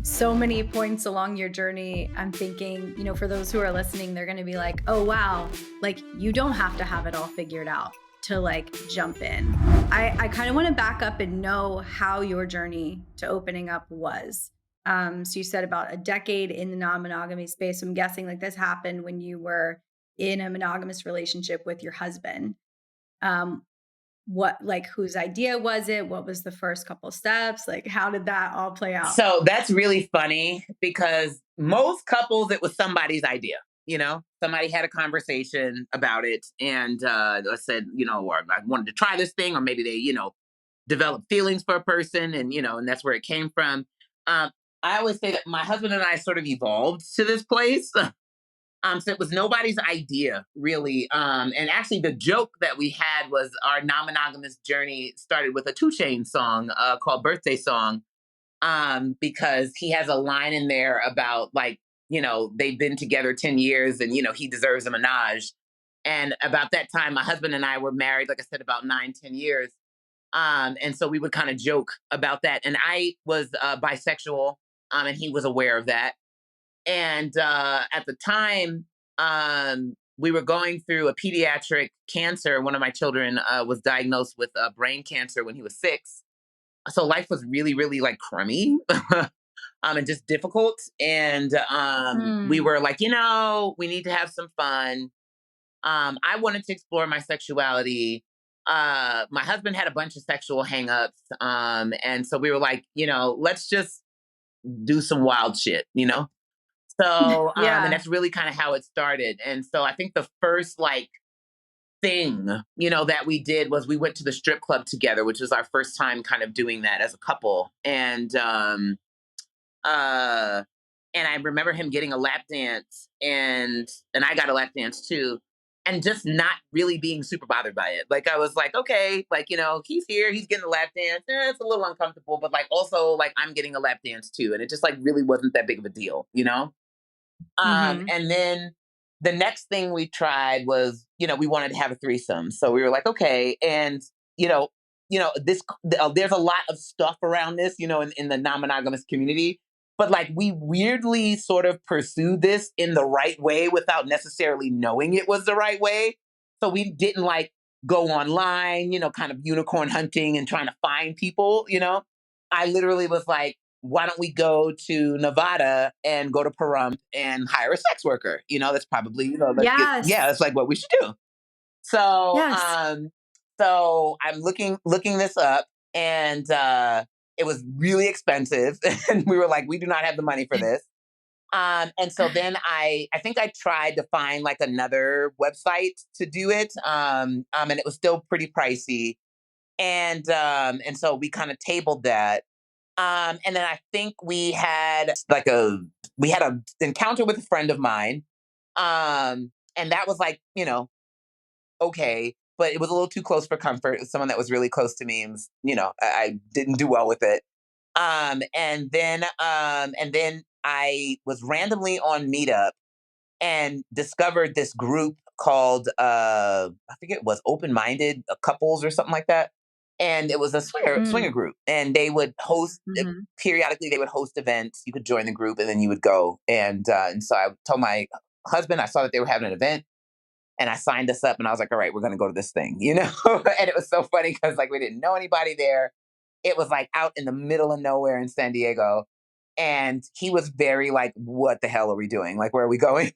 So many points along your journey, I'm thinking, for those who are listening, they're going to be like, oh, wow, like you don't have to have it all figured out to like jump in. I kind of want to back up and know how your journey to opening up was. So you said about a decade in the non-monogamy space. So I'm guessing like this happened when you were in a monogamous relationship with your husband. Um, whose idea was it? What was the first couple steps? Like, how did that all play out? So that's really funny because most couples, it was somebody's idea. Somebody had a conversation about it and said, or I wanted to try this thing, or maybe they, developed feelings for a person and that's where it came from. Um, I always say that my husband and I sort of evolved to this place. So it was nobody's idea, really. And actually, the joke that we had was our non-monogamous journey started with a 2 Chainz song called "Birthday Song," because he has a line in there about like, they've been together 10 years and, he deserves a menage. And about that time, my husband and I were married, like I said, about 9, 10 years. And so we would kind of joke about that. And I was bisexual, and he was aware of that. And at the time, we were going through a pediatric cancer. One of my children was diagnosed with brain cancer when he was 6. So life was really, really like crummy and just difficult. And we Mm. were like, we need to have some fun. I wanted to explore my sexuality. My husband had a bunch of sexual hangups. And so we were like, let's just do some wild shit. And Yeah. that's really kind of how it started. And so I think the first like thing, that we did was we went to the strip club together, which was our first time kind of doing that as a couple. Uh and I remember him getting a lap dance and I got a lap dance too. And just not really being super bothered by it. Like I was like, okay, like, he's here, he's getting a lap dance. It's a little uncomfortable, but like also like I'm getting a lap dance too. And it just like really wasn't that big of a deal. Hmm. And then the next thing we tried was, we wanted to have a threesome. So we were like, okay. And, you know, there's a lot of stuff around this, in the non-monogamous community, but like we weirdly sort of pursued this in the right way without necessarily knowing it was the right way. So we didn't like go online, kind of unicorn hunting and trying to find people. I literally was like, why don't we go to Nevada and go to Pahrump and hire a sex worker? That's probably, yeah, Yes. that's like what we should do. So, Yes. so I'm looking this up and, it was really expensive. And we were like, we do not have the money for this. And so then I think I tried to find like another website to do it. And it was still pretty pricey. And so we kind of tabled that. And then I think we had a encounter with a friend of mine. And that was like, okay, but it was a little too close for comfort. It was someone that was really close to me and was, I didn't do well with it. And then I was randomly on Meetup and discovered this group called I think it was Open Minded Couples or something like that. And it was a swinger Mm. group, and they would host Hmm. periodically. They would host events. You could join the group, and then you would go. And so I told my husband I saw that they were having an event, and I signed us up. And I was like, "All right, we're going to go to this thing." And it was so funny because like we didn't know anybody there. It was like out in the middle of nowhere in San Diego, and he was very like, "What the hell are we doing? Like, where are we going?"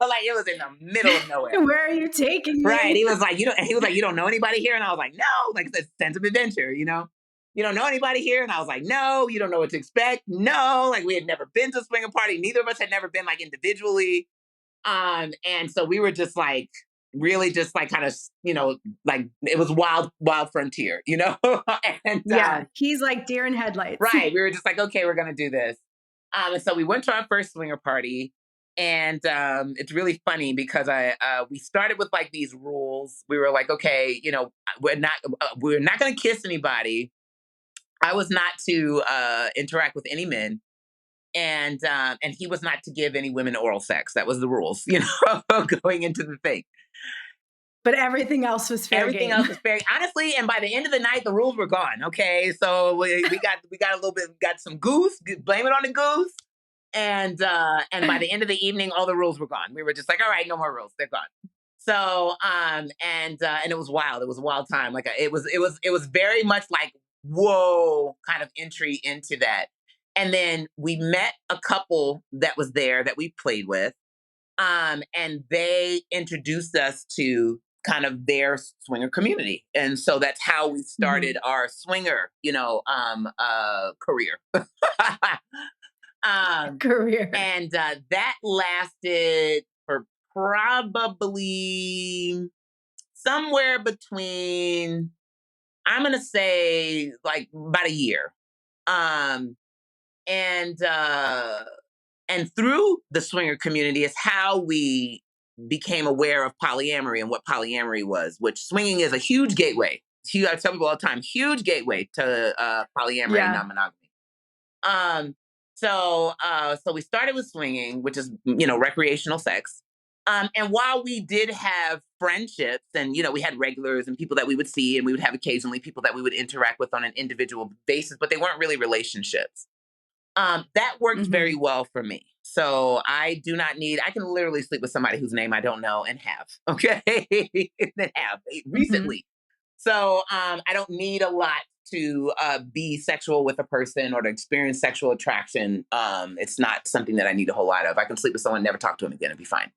Like it was in the middle of nowhere. Where are you taking Right. He me? was like, he was like, "You don't know anybody here?" And I was like, "No." Like it's a sense of adventure. You don't know anybody here? And I was like, "No." You don't know what to expect? No. Like we had never been to a swinger party. Neither of us had never been like individually. And so we were just like really just like kind of, like it was wild, wild frontier. and Yeah. He's like deer in headlights. Right. We were just like, okay, we're gonna do this. And so we went to our first swinger party. And it's really funny because we started with like these rules. We were like, okay, we're not gonna kiss anybody. I was not to interact with any men, and he was not to give any women oral sex. That was the rules, going into the thing. But everything else was fair Everything game. else was very honestly, and by the end of the night, the rules were gone. Okay, so we got a little bit, got some goose. Blame it on the goose. And by the end of the evening, all the rules were gone. We were just like, all right, no more rules. They're gone. So and it was wild. It was a wild time. Like it was very much like whoa kind of entry into that. And then we met a couple that was there that we played with. And they introduced us to kind of their swinger community. And so that's how we started our swinger, career. Career. And that lasted for probably somewhere between, I'm going to say like about a year. Um, and and through the swinger community is how we became aware of polyamory and what polyamory was, which swinging is a huge gateway. I tell people all the time, huge gateway to polyamory and non-monogamy. So we started with swinging, which is, recreational sex. And while we did have friendships and, we had regulars and people that we would see, and we would have occasionally people that we would interact with on an individual basis, but they weren't really relationships. That worked very well for me. So I do not need, I can literally sleep with somebody whose name I don't know and have, okay? And have recently. So I don't need a lot to be sexual with a person or to experience sexual attraction. It's not something that I need a whole lot of. I can sleep with someone, never talk to him again, and be fine.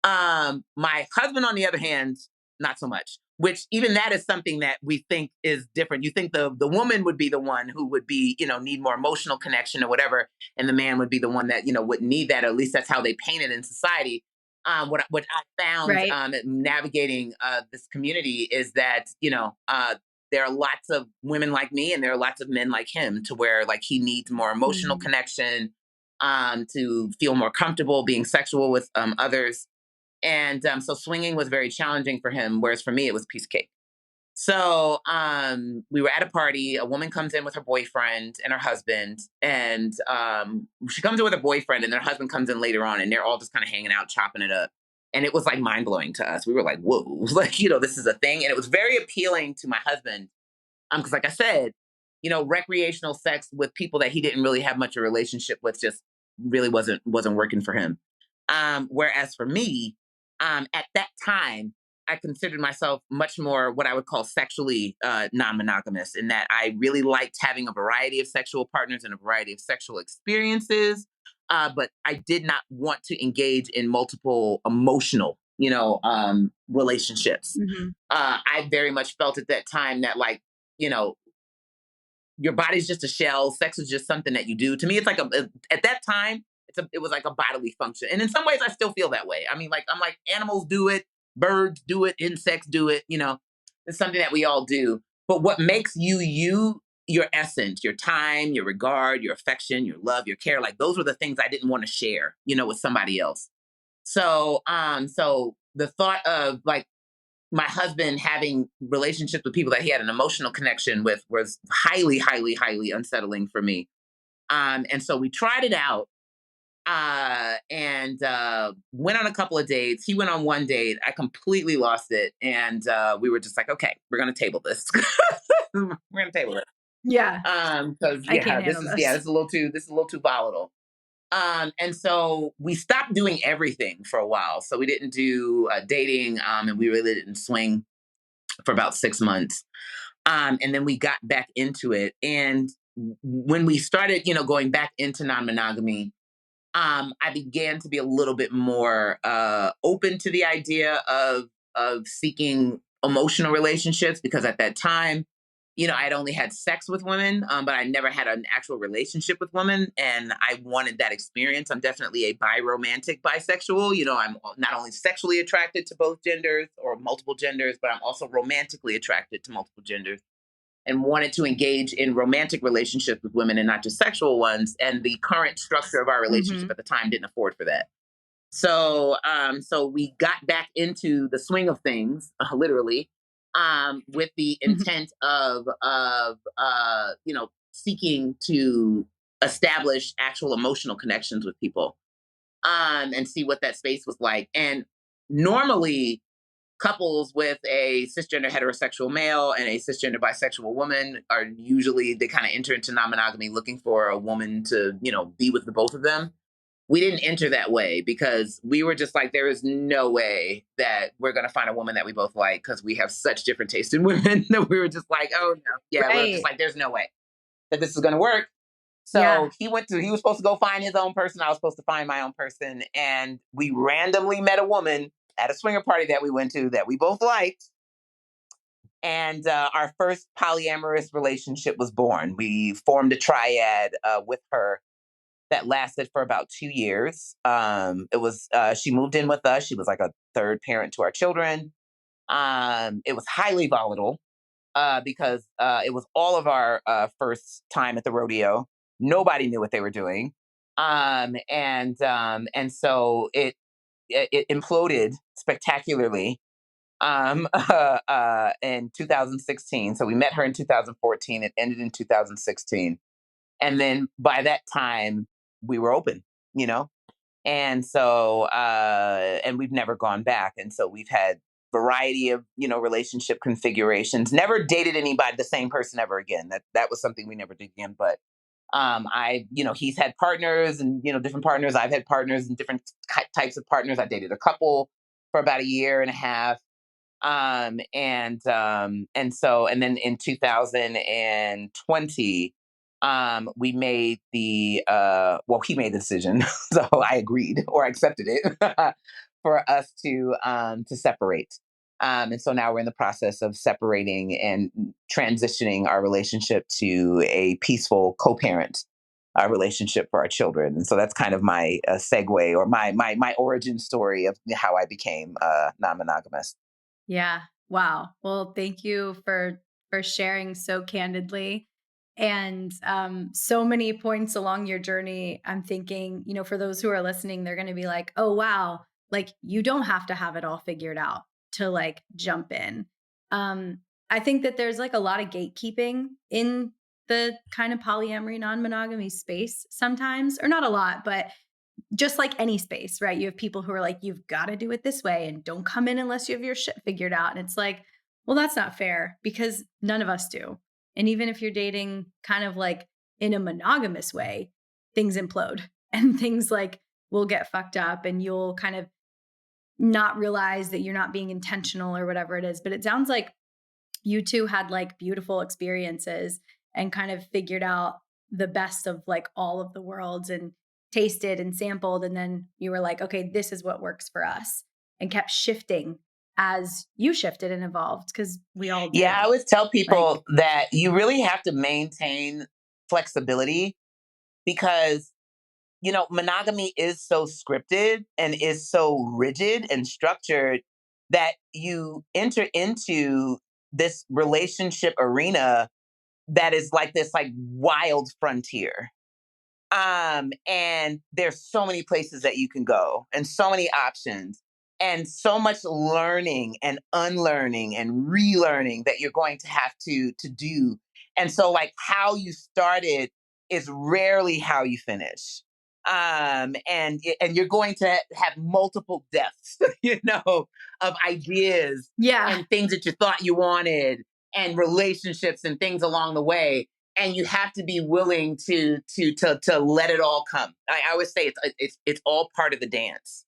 My husband, on the other hand, not so much. Which even that is something that we think is different. You think the woman would be the one who would be, need more emotional connection or whatever, and the man would be the one that wouldn't need that. Or at least that's how they paint it in society. What I found navigating this community is that there are lots of women like me, and there are lots of men like him, to where like he needs more emotional connection to feel more comfortable being sexual with others. And so swinging was very challenging for him, whereas for me, it was a piece of cake. So we were at a party. A woman comes in with her boyfriend and her husband. And she comes in with her boyfriend, and their husband comes in later on, and they're all just kind of hanging out, chopping it up. And it was like mind blowing to us. We were like, whoa, like, this is a thing. And it was very appealing to my husband. Because like I said, recreational sex with people that he didn't really have much of a relationship with just really wasn't working for him. Whereas for me, at that time, I considered myself much more what I would call sexually non-monogamous, in that I really liked having a variety of sexual partners and a variety of sexual experiences. But I did not want to engage in multiple emotional, relationships. I very much felt at that time that, like, your body's just a shell. Sex is just something that you do. To me, it's like at that time, it was like a bodily function. And in some ways I still feel that way. I mean, like, I'm like, animals do it, birds do it, insects do it, it's something that we all do. But what makes you, your essence, your time, your regard, your affection, your love, your care, like those were the things I didn't want to share, with somebody else. So, so the thought of like my husband having relationships with people that he had an emotional connection with was highly, highly, highly unsettling for me. And so we tried it out. And went on a couple of dates. He went on one date. I completely lost it. And we were just like, okay, we're going to table this. We're going to table it. Yeah. Because this is a little too volatile. And so we stopped doing everything for a while. So we didn't do dating, and we really didn't swing for about 6 months. And then we got back into it. And when we started, going back into non-monogamy, I began to be a little bit more open to the idea of seeking emotional relationships, because at that time, I'd only had sex with women, but I never had an actual relationship with women, and I wanted that experience. I'm definitely a biromantic bisexual. I'm not only sexually attracted to both genders or multiple genders, but I'm also romantically attracted to multiple genders, and wanted to engage in romantic relationships with women and not just sexual ones. And the current structure of our relationship at the time didn't afford for that. So, so we got back into the swing of things, literally, with the intent of seeking to establish actual emotional connections with people, and see what that space was like. And normally, couples with a cisgender heterosexual male and a cisgender bisexual woman are usually, they kind of enter into non-monogamy looking for a woman to, be with the both of them. We didn't enter that way because we were just like, there is no way that we're going to find a woman that we both like because we have such different taste in women that we were just like, oh no. Yeah, we we're just Right. like, there's no way that this is going to work. Yeah. So he was supposed to go find his own person. I was supposed to find my own person. And we randomly met a woman at a swinger party that we went to that we both liked. And our first polyamorous relationship was born. We formed a triad with her that lasted for about 2 years. It was she moved in with us. She was like a third parent to our children. It was highly volatile because it was all of our first time at the rodeo. Nobody knew what they were doing, and so it imploded spectacularly in 2016. So we met her in 2014. It ended in 2016, and then by that time we were open, you know. And so and we've never gone back, and so we've had variety of relationship configurations. Never dated anybody, the same person, ever again. That was something we never did again. But I he's had partners and different partners. I've had partners and different types of partners. I dated a couple for about a year and a half. And then in 2020 we made the he made the decision, so I agreed or accepted it for us to separate. And so now we're in the process of separating and transitioning our relationship to a peaceful co-parent relationship for our children. And so that's kind of my segue, or my origin story of how I became non-monogamous. Yeah. Wow. Well, thank you for sharing so candidly. And so many points along your journey, I'm thinking, for those who are listening, they're going to be like, oh, wow, like you don't have to have it all figured out to like jump in. I think that there's like a lot of gatekeeping in the kind of polyamory, non monogamy space sometimes, or not a lot, but just like any space, right? You have people who are like, you've got to do it this way and don't come in unless you have your shit figured out. And it's like, well, that's not fair because none of us do. And even if you're dating kind of like in a monogamous way, things implode and things like will get fucked up and you'll kind of not realize that you're not being intentional or whatever it is. But it sounds like you two had like beautiful experiences and kind of figured out the best of like all of the worlds and tasted and sampled. And then you were like, okay, this is what works for us, and kept shifting as you shifted and evolved, because we all do. Yeah, I always tell Like, people that you really have to maintain flexibility because, monogamy is so scripted and is so rigid and structured that you enter into this relationship arena that is like this like wild frontier. And there's so many places that you can go and so many options and so much learning and unlearning and relearning that you're going to have to do. And so like how you started is rarely how you finish. And you're going to have multiple deaths, of ideas yeah, and things that you thought you wanted and relationships and things along the way, and you have to be willing to let it all come. I always say it's all part of the dance.